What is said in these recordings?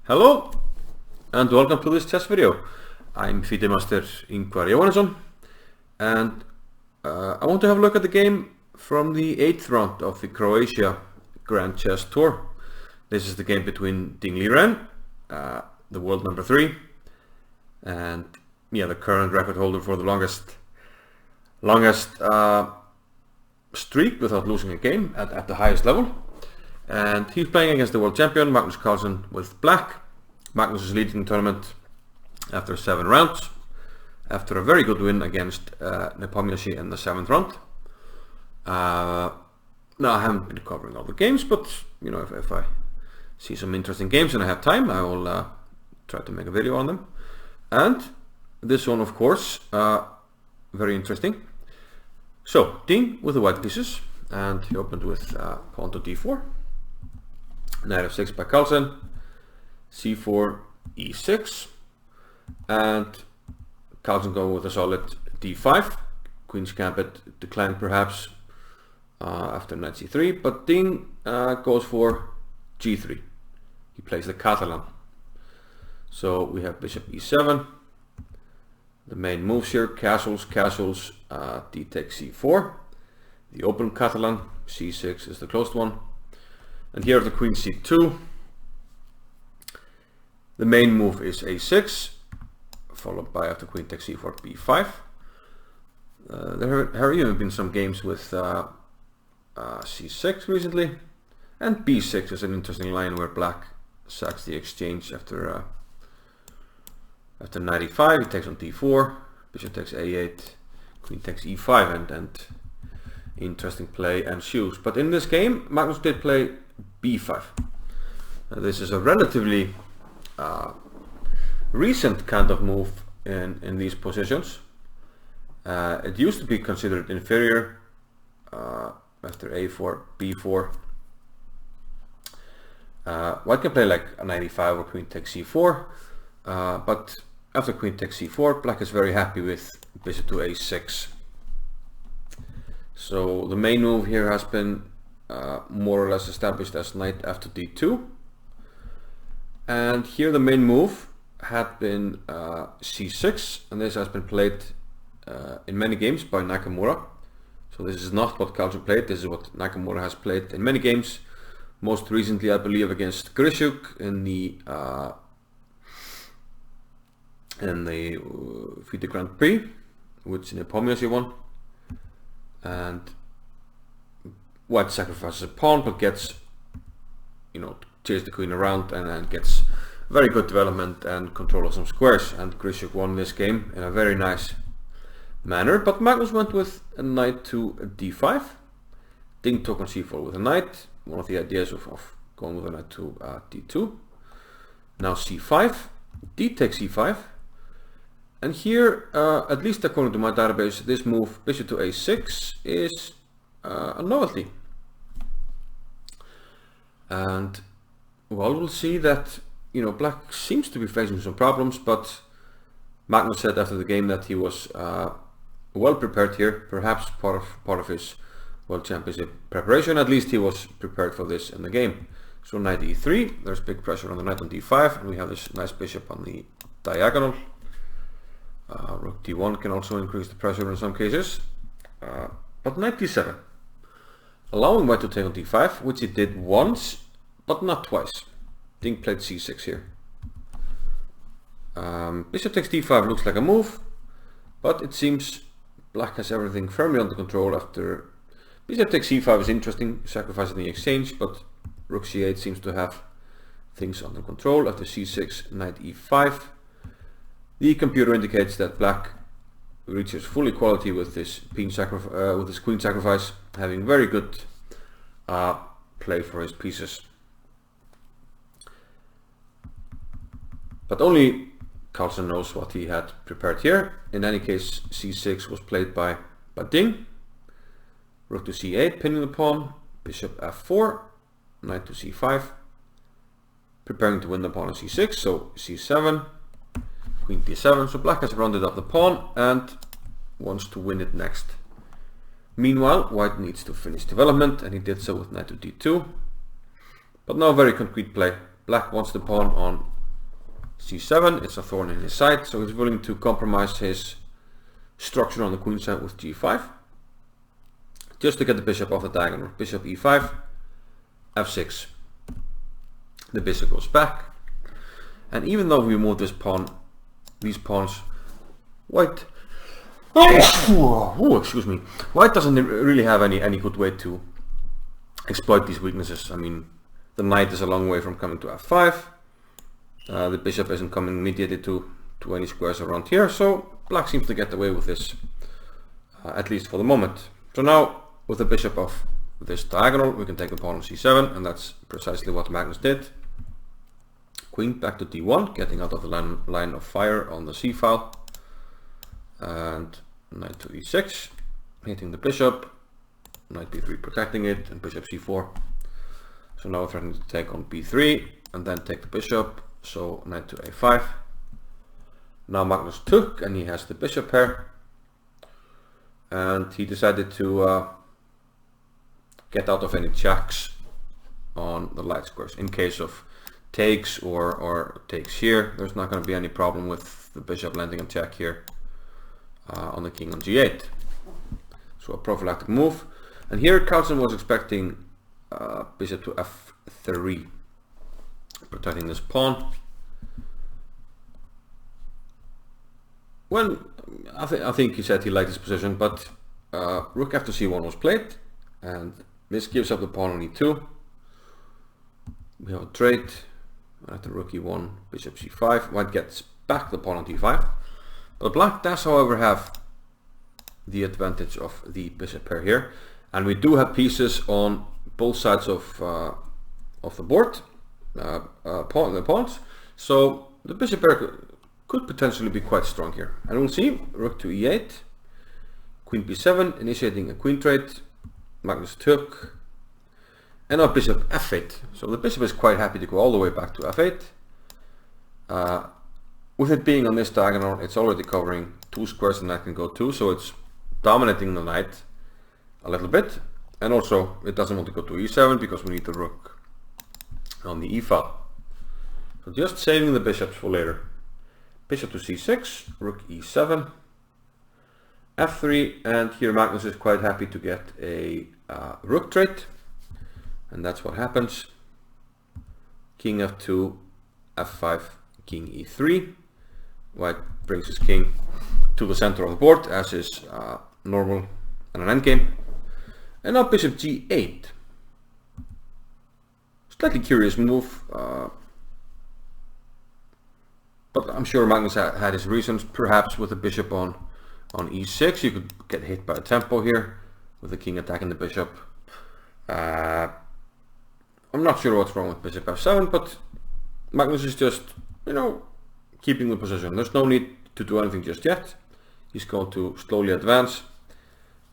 Hello and welcome to this chess video. I'm FIDE Master Ingvar Jóhannesson and I want to have a look at the game from the 8th round of the Croatia Grand Chess Tour. This is the game between Ding Liren, the world number 3, and the current record holder for the longest streak without losing a game at the highest level. And he's playing against the world champion Magnus with black. Magnus is leading the tournament after 7 rounds, after a very good win against Nepomniachtchi in the 7th round. Now I haven't been covering all the games, but if I see some interesting games and I have time, I will try to make a video on them. And this one, of course, very interesting. So Ding with the white pieces, and he opened with pawn to d4. Knight f6 by Carlsen, c4, e6, and Carlsen going with a solid d5. Queen's gambit declined perhaps after knight c3, but Ding goes for g3. He plays the Catalan. So we have bishop e7. The main moves here: castles, d takes c4. The open Catalan, c6 is the closed one. And here the queen c2. The main move is a6, followed by, after queen takes c4, b5. There have even been some games with c6 recently, and b6 is an interesting line where black sacks the exchange after knight e5. He takes on d4, bishop takes a8, queen takes e5, and interesting play ensues. But in this game, Magnus did play b5. This is a relatively recent kind of move in these positions. It used to be considered inferior after a4, b4. White can play like a knight e5 or queen takes c4, but after queen takes c4, black is very happy with bishop to a6. So the main move here has been more or less established as knight after d2, and here the main move had been c6, and this has been played in many games by Nakamura. So this is not what Carlsen played, this is what Nakamura has played in many games, most recently I believe against Grishuk in the FIDE Grand Prix, which Nepomniachtchi won. And white sacrifices a pawn but gets, chase the queen around and then gets very good development and control of some squares, and Grishuk won this game in a very nice manner. But Magnus went with a knight to d5. Ding took on c4 with a knight, one of the ideas of going with a knight to d2. Now c5, d takes e5, and here, at least according to my database, this move bishop to a6 is a novelty. And well, we'll see that black seems to be facing some problems, but Magnus said after the game that he was well prepared here, perhaps part of his World Championship preparation. At least he was prepared for this in the game. So knight e3, there's big pressure on the knight on d5, and we have this nice bishop on the diagonal. Rook d1 can also increase the pressure in some cases, but knight d7, allowing white to take on d5, which it did once but not twice. Ding played c6 here. Bishop takes d5 looks like a move, but it seems black has everything firmly under control. After bishop takes c5 is interesting, sacrificing the exchange, but rook c8 seems to have things under control. After c6, knight e5. The computer indicates that black reaches full equality with this queen sacrifice, having very good play for his pieces. But only Carlsen knows what he had prepared here. In any case, c6 was played by Ding. Rook to c8, pinning the pawn. Bishop f4, knight to c5, preparing to win the pawn on c6. So c7. Queen d7, so black has rounded up the pawn and wants to win it next. Meanwhile, white needs to finish development, and he did so with knight to d2. But no very concrete play. Black wants the pawn on c7, it's a thorn in his side, so he's willing to compromise his structure on the queen side with g5. Just to get the bishop off the diagonal. Bishop e5, f6. The bishop goes back. And even though we move these pawns, white excuse me. White doesn't really have any good way to exploit these weaknesses. I mean, the knight is a long way from coming to f5. The bishop isn't coming immediately to any squares around here, so black seems to get away with this, at least for the moment. So now, with the bishop off this diagonal, we can take the pawn on c7, and that's precisely what Magnus did. Queen back to d1, getting out of the line of fire on the c file. And knight to e6, hitting the bishop, knight b3 protecting it, and bishop c4. So now we're threatening to take on b3 and then take the bishop, so knight to a5. Now Magnus took, and he has the bishop pair, and he decided to get out of any checks on the light squares. In case of takes or takes here, there's not going to be any problem with the bishop landing on check here. On the king on g8, so a prophylactic move. And here Carlsen was expecting bishop to f3, protecting this pawn. Well, I think he said he liked his position, but rook after c1 was played, and this gives up the pawn on e2. We have a trade after rook e1, bishop c5. White gets back the pawn on d5. But black does, however, have the advantage of the bishop pair here, and we do have pieces on both sides of the board, the pawns. So the bishop pair could potentially be quite strong here. And we'll see. Rook to e8, queen b7, initiating a queen trade. Magnus took, and now bishop f8. So the bishop is quite happy to go all the way back to f8. With it being on this diagonal, it's already covering two squares the knight can go to, so it's dominating the knight a little bit. And also, it doesn't want to go to e7 because we need the rook on the e file. So just saving the bishops for later. Bishop to c6, rook e7, f3, and here Magnus is quite happy to get a rook trade, and that's what happens. King f2, f5, king e3. White brings his king to the center of the board, as is normal in an endgame. And now bishop g8. Slightly curious move, but I'm sure Magnus had his reasons. Perhaps with the bishop on e6, you could get hit by a tempo here, with the king attacking the bishop. I'm not sure what's wrong with bishop f7, but Magnus is just, you know, keeping the position. There's no need to do anything just yet. He's going to slowly advance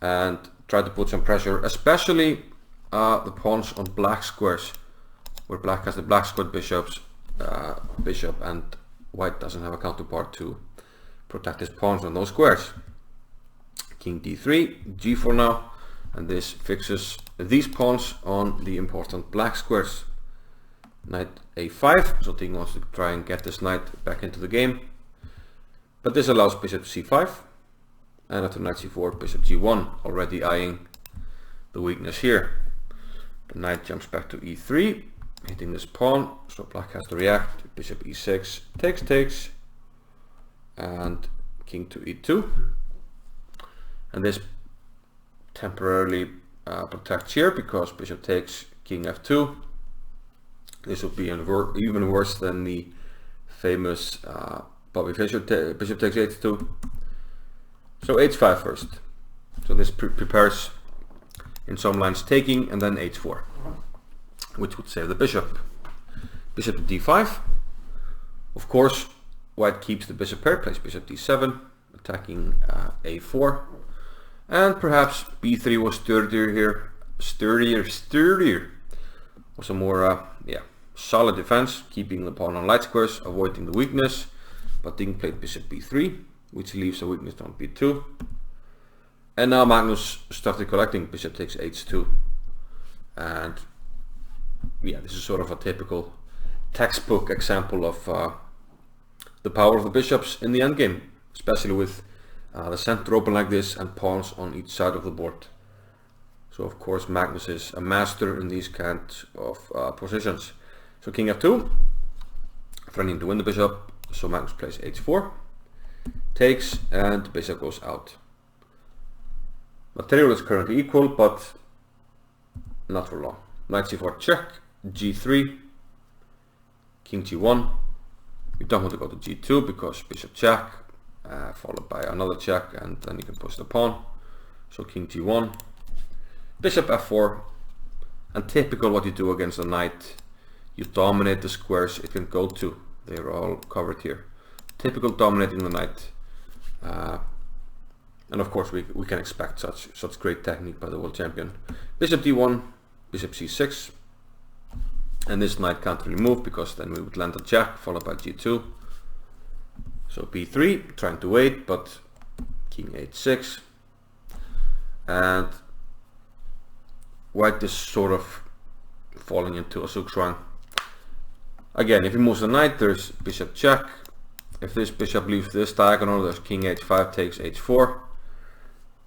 and try to put some pressure, especially the pawns on black squares, where black has the black squared bishop, and white doesn't have a counterpart to protect his pawns on those squares. King d3, g4 now, and this fixes these pawns on the important black squares. Knight a5, so Ting wants to try and get this knight back into the game, but this allows bishop c5, and after knight c4, bishop g1, already eyeing the weakness here. The knight jumps back to e3, hitting this pawn, so black has to react. Bishop e6, takes, and king to e2, and this temporarily protects here because bishop takes, king f2. This would be even worse than the famous Bobby Fischer bishop takes h2. So h5 first. So this prepares in some lines taking, and then h4, which would save the bishop. Bishop to d5. Of course, white keeps the bishop pair, plays bishop d7, attacking a4, and perhaps b3 was sturdier here, sturdier, was a more solid defense, keeping the pawn on light squares, avoiding the weakness. But Ting played bishop b3, which leaves a weakness on b2. And now Magnus started collecting. Bishop takes h2. And yeah, this is sort of a typical textbook example of the power of the bishops in the endgame, especially with the center open like this and pawns on each side of the board. So of course Magnus is a master in these kinds of positions. So king f2, threatening to win the bishop. So Magnus plays h4, takes, and bishop goes out. Material is currently equal, but not for long. Knight c4 check, g3, king g1. You don't want to go to g2 because bishop check, followed by another check, and then you can push the pawn. So king g1, bishop f4, and typical what you do against a knight, you dominate the squares it can go to. They're all covered here. Typical dominating the knight. And of course we can expect such great technique by the world champion. Bishop d1, bishop c6, and this knight can't really move because then we would land a check followed by g2. So b3, trying to wait, but king h6, and white is sort of falling into a zugzwang. Again, if he moves the knight, there's bishop check. If this bishop leaves this diagonal, there's king h5 takes h4.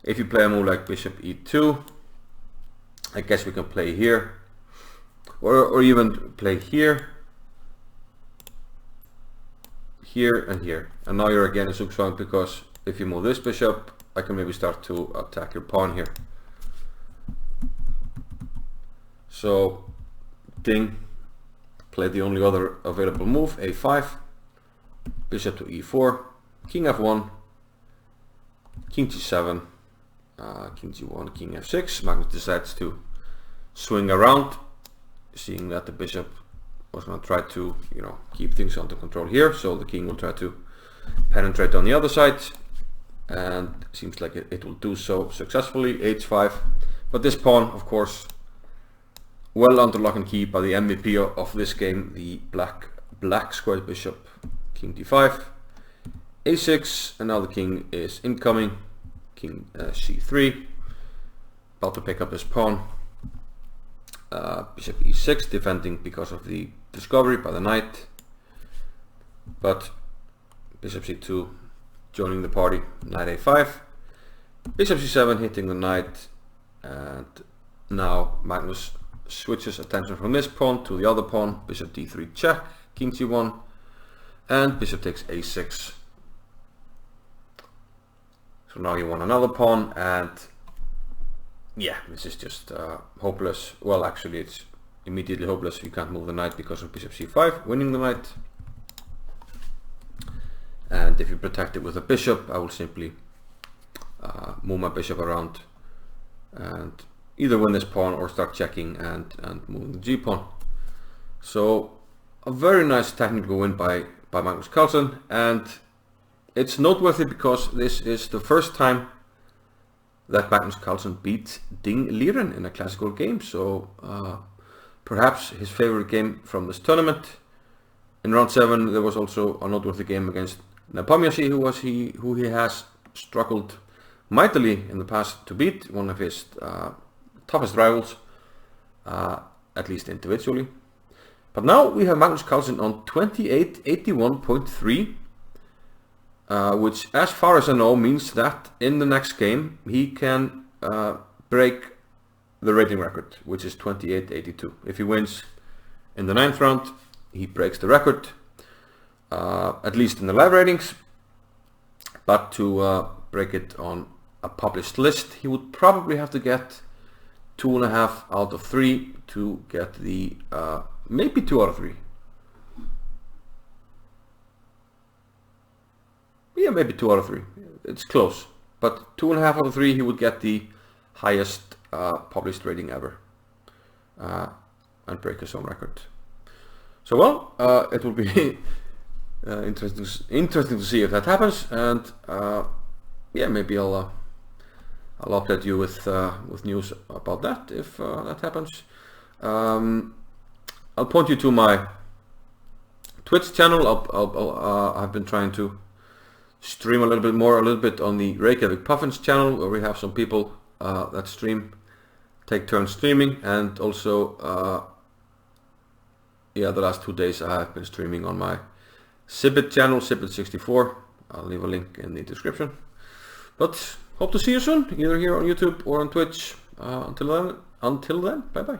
If you play a move like bishop e2, I guess we can play here, or even play here, here, and here. And now you're again in zugzwang because if you move this bishop, I can maybe start to attack your pawn here. So ding, play the only other available move, a5, bishop to e4, king f1, king g7, king g1, king f6. Magnus decides to swing around, seeing that the bishop was going to try to, keep things under control here, so the king will try to penetrate on the other side, and it seems like it will do so successfully, h5. But this pawn, of course, well under lock and key by the MVP of this game, the black squared bishop. King d5, a6, and now the king is incoming. King c3, about to pick up his pawn. Bishop e6, defending because of the discovery by the knight, but bishop c2 joining the party. Knight a5, bishop c7 hitting the knight, and now Magnus switches attention from this pawn to the other pawn. Bishop d3 check, king c1, and bishop takes a6. So now you want another pawn, and yeah, this is just hopeless. Well, actually it's immediately hopeless. You can't move the knight because of bishop c5, winning the knight. And if you protect it with a bishop, I will simply move my bishop around and either win this pawn or start checking and moving the g-pawn. So a very nice technical win by Magnus Carlsen, and it's noteworthy because this is the first time that Magnus Carlsen beat Ding Liren in a classical game, so perhaps his favorite game from this tournament. In round 7 there was also a noteworthy game against Nepomniachtchi, who he has struggled mightily in the past to beat, one of his toughest rivals, at least individually. But now we have Magnus Carlsen on 2881.3, which, as far as I know, means that in the next game he can break the rating record, which is 2882. If he wins in the 9th round, he breaks the record, at least in the live ratings. But to break it on a published list, he would probably have to get 2.5 out of 3 to get the maybe 2 out of 3. Yeah, maybe 2 out of 3. It's close, but 2.5 out of 3 he would get the highest published rating ever and break his own record. So well, it will be interesting to see if that happens, and yeah, maybe I'll update you with news about that if that happens. I'll point you to my Twitch channel. I've been trying to stream a little bit on the Reykjavik Puffins channel, where we have some people that take turns streaming, and also the last 2 days I have been streaming on my Sibit channel, Sibit64. I'll leave a link in the description. But hope to see you soon, either here on YouTube or on Twitch. Until then, bye bye.